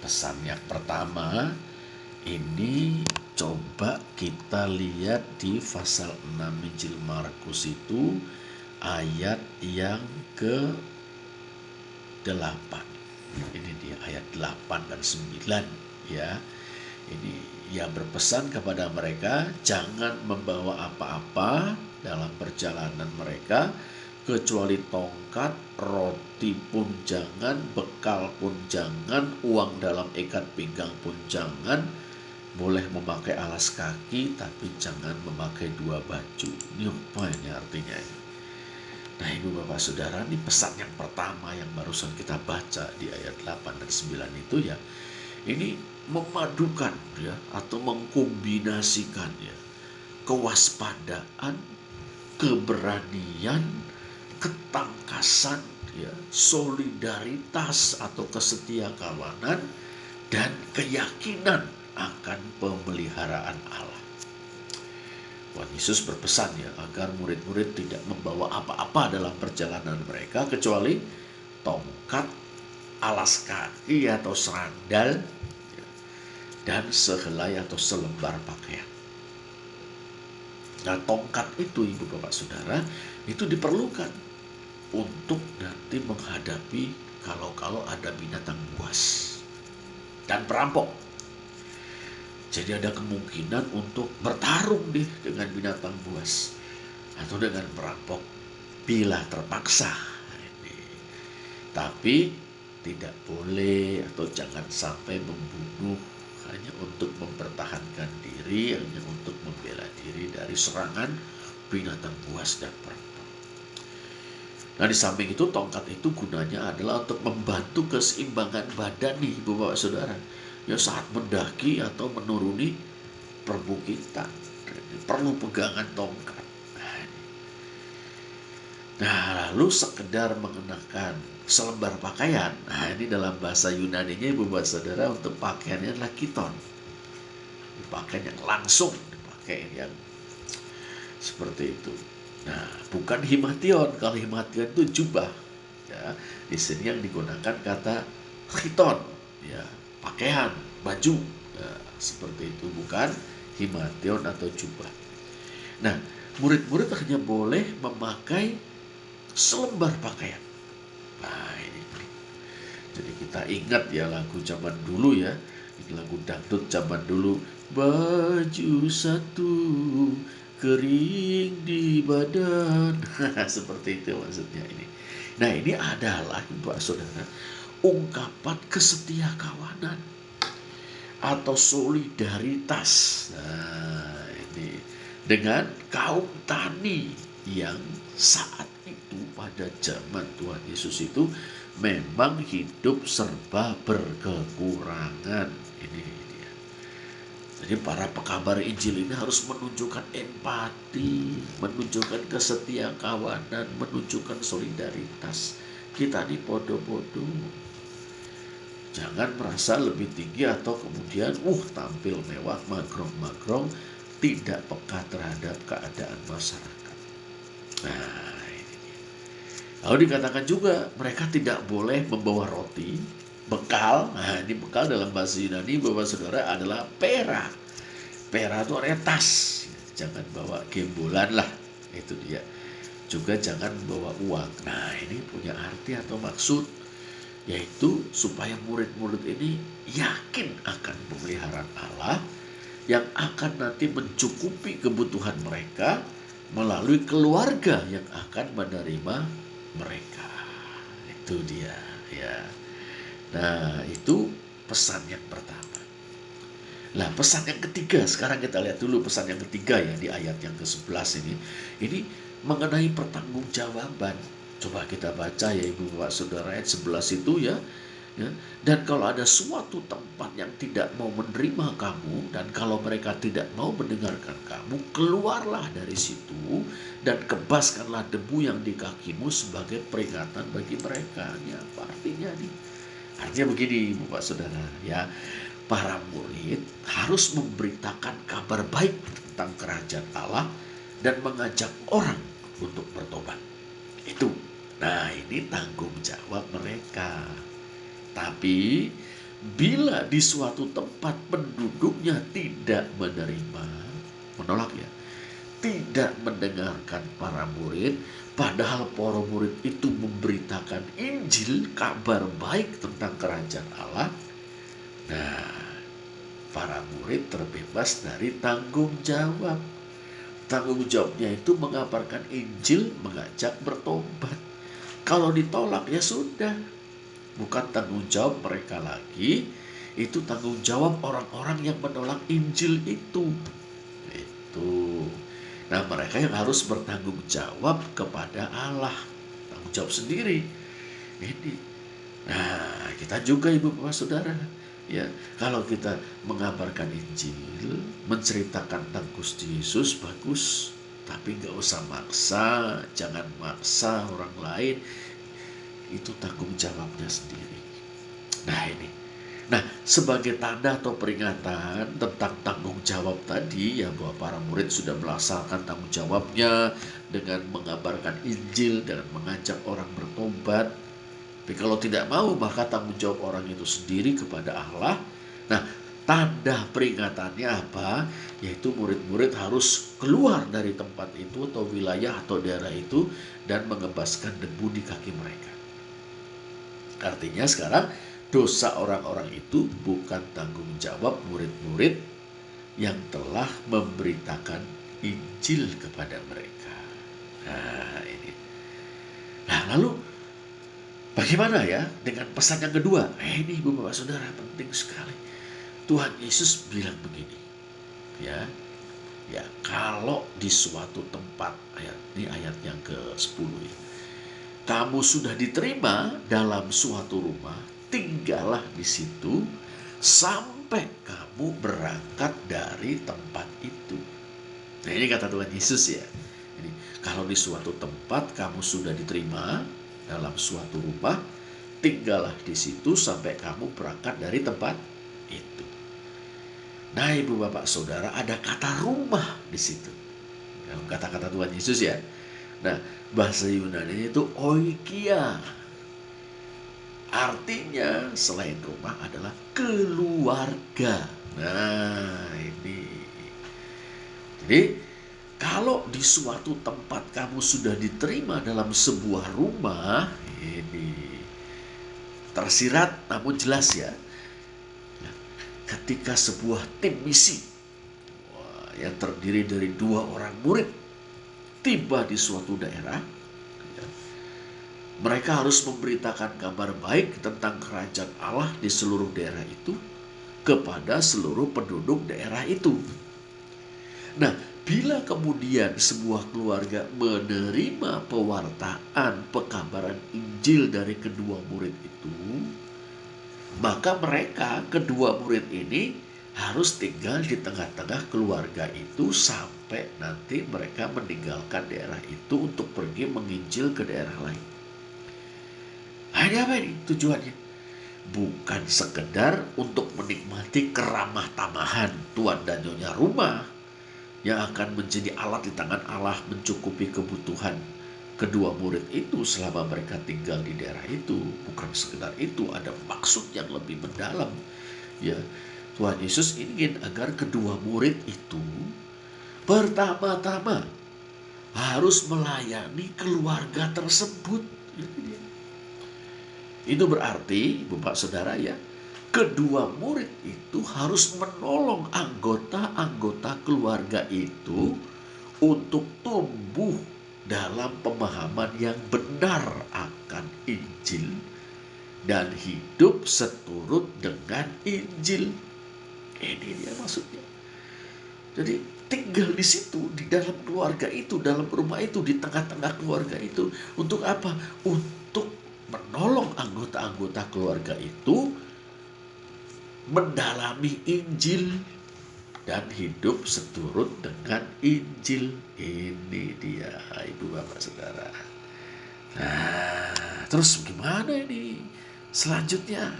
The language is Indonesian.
pesan yang pertama ini coba kita lihat di pasal 6 Injil Markus itu ayat yang ke-8. Ini dia ayat 8 dan 9 ya. Ini ia berpesan kepada mereka, jangan membawa apa-apa dalam perjalanan mereka kecuali tongkat, roti pun jangan, bekal pun jangan, uang dalam ikat pinggang pun jangan. Boleh memakai alas kaki tapi jangan memakai dua baju. Ini apa ini artinya ini? Nah ibu bapak saudara, ini pesan yang pertama yang barusan kita baca di ayat 8 dan 9 itu ya. Ini memadukan ya atau mengkombinasikan ya kewaspadaan, keberanian, ketangkasan ya, solidaritas atau kesetiakawanan dan keyakinan akan pemeliharaan Allah. Tuhan Yesus berpesan ya agar murid-murid tidak membawa apa-apa dalam perjalanan mereka kecuali tongkat, alas kaki atau sandal ya, dan sehelai atau selembar pakaian. Nah, tongkat itu ibu bapak saudara itu diperlukan untuk nanti menghadapi kalau ada binatang buas dan perampok. Jadi ada kemungkinan untuk bertarung dengan binatang buas atau dengan perampok bila terpaksa. Tapi tidak boleh atau jangan sampai membunuh hanya untuk mempertahankan diri, hanya untuk membela diri dari serangan binatang buas dan perampok. Nah di samping itu tongkat itu gunanya adalah untuk membantu keseimbangan badan nih ibu bapak saudara. Ya saat mendaki atau menuruni perbukitan perlu pegangan tongkat. Nah lalu sekedar mengenakan selembar pakaian. Nah ini dalam bahasa Yunaninya ibu bapak saudara untuk pakaiannya adalah kiton. Pakaian yang langsung dipakai yang seperti itu. Nah bukan himation. Kalau himation itu jubah. Ya, di sini yang digunakan kata chiton. Ya, pakaian, baju ya, seperti itu, bukan himation atau jubah. Nah, murid-murid hanya boleh memakai selembar pakaian. Nah, ini. Jadi kita ingat ya lagu zaman dulu ya, lagu dangdut zaman dulu, baju satu kering di badan. Seperti itu maksudnya ini. Nah, ini adalah Bapak Saudara ungkapan kesetiakawanan atau solidaritas. Nah, ini dengan kaum tani yang saat itu pada zaman Tuhan Yesus itu memang hidup serba berkekurangan. Ini dia. Jadi para pekabar Injil ini harus menunjukkan empati, menunjukkan kesetiakawanan, menunjukkan solidaritas. Kita ini bodoh-bodoh. Jangan merasa lebih tinggi atau kemudian tampil mewah, magrong-magrong, tidak peka terhadap keadaan masyarakat. Nah, ini dia. Lalu dikatakan juga mereka tidak boleh membawa roti, bekal. Nah, ini bekal dalam bahasa Yunani Bapak Saudara adalah pera. Pera itu artinya tas. Jangan bawa gembolan lah. Itu dia. Juga jangan bawa uang. Nah, ini punya arti atau maksud, yaitu supaya murid-murid ini yakin akan pemeliharaan Allah yang akan nanti mencukupi kebutuhan mereka melalui keluarga yang akan menerima mereka. Itu dia ya. Nah, itu pesan yang pertama. Nah, pesan yang ketiga, sekarang kita lihat dulu pesan yang ketiga ya di ayat yang ke-11 ini. Ini mengenai pertanggungjawaban. Coba kita baca ya ibu bapak saudara ayat 11 itu ya. Dan kalau ada suatu tempat yang tidak mau menerima kamu, dan kalau mereka tidak mau mendengarkan kamu, keluarlah dari situ dan kebaskanlah debu yang di kakimu sebagai peringatan bagi mereka. Ini apa artinya nih? Artinya begini bapak saudara ya, para murid harus memberitakan kabar baik tentang kerajaan Allah dan mengajak orang untuk bertobat. Itu. Nah, ini tanggung jawab mereka. Tapi bila di suatu tempat penduduknya tidak menerima, menolak ya, tidak mendengarkan para murid, padahal para murid itu memberitakan Injil, kabar baik tentang kerajaan Allah. Nah, para murid terbebas dari tanggung jawab. Tanggung jawabnya itu mengabarkan Injil, mengajak bertobat. Kalau ditolak ya sudah, bukan tanggung jawab mereka lagi, itu tanggung jawab orang-orang yang menolak Injil itu. Itu. Nah, mereka yang harus bertanggung jawab kepada Allah. Tanggung jawab sendiri. Ini. Nah, kita juga Ibu Bapak Saudara, ya, kalau kita mengabarkan Injil, menceritakan tentang Gusti Yesus bagus, tapi nggak usah maksa, jangan maksa orang lain. Itu tanggung jawabnya sendiri. Nah ini. Nah, sebagai tanda atau peringatan tentang tanggung jawab tadi, ya, bahwa para murid sudah melaksanakan tanggung jawabnya dengan mengabarkan Injil, dengan mengajak orang bertobat. Tapi kalau tidak mau, maka tanggung jawab orang itu sendiri kepada Allah. Nah, tanda peringatannya apa? Yaitu murid-murid harus keluar dari tempat itu atau wilayah atau daerah itu dan mengebaskan debu di kaki mereka. Artinya sekarang dosa orang-orang itu bukan tanggung jawab murid-murid yang telah memberitakan Injil kepada mereka. Nah ini. Nah lalu bagaimana ya dengan pesan yang kedua? Ini Ibu Bapak Saudara penting sekali. Tuhan Yesus bilang begini, ya, kalau di suatu tempat, ini ayat yang ke-10 ya, kamu sudah diterima dalam suatu rumah, tinggallah di situ sampai kamu berangkat dari tempat itu. Nah ini kata Tuhan Yesus ya. Ini, kalau di suatu tempat kamu sudah diterima dalam suatu rumah, tinggallah di situ sampai kamu berangkat dari tempat itu. Nah Ibu Bapak Saudara, ada kata rumah di situ. Dalam kata-kata Tuhan Yesus ya. Nah, bahasa Yunani itu oikia. Artinya selain rumah adalah keluarga. Nah, ini. Jadi, kalau di suatu tempat kamu sudah diterima dalam sebuah rumah, ini tersirat namun jelas ya. Ketika sebuah tim misi yang terdiri dari 2 orang murid tiba di suatu daerah, mereka harus memberitakan kabar baik tentang kerajaan Allah di seluruh daerah itu kepada seluruh penduduk daerah itu. Nah, bila kemudian sebuah keluarga menerima pewartaan pekabaran Injil dari kedua murid itu, maka mereka, kedua murid ini, harus tinggal di tengah-tengah keluarga itu sampai nanti mereka meninggalkan daerah itu untuk pergi menginjil ke daerah lain. Nah, ini apa ini tujuannya? Bukan sekedar untuk menikmati keramah tamahan tuan dan nyonya rumah yang akan menjadi alat di tangan Allah mencukupi kebutuhan kedua murid itu selama mereka tinggal di daerah itu. Bukan sekedar itu, ada maksud yang lebih mendalam. Ya, Tuhan Yesus ingin agar kedua murid itu pertama-tama harus melayani keluarga tersebut. Itu berarti, Bapak Saudara ya, kedua murid itu harus menolong anggota-anggota keluarga itu untuk tumbuh dalam pemahaman yang benar akan Injil dan hidup seturut dengan Injil. Ini dia maksudnya. Jadi tinggal di situ, di dalam keluarga itu, dalam rumah itu, di tengah-tengah keluarga itu. Untuk apa? Untuk menolong anggota-anggota keluarga itu mendalami Injil dan hidup seturut dengan Injil. Ini dia Ibu Bapak Saudara. Nah, terus gimana ini selanjutnya?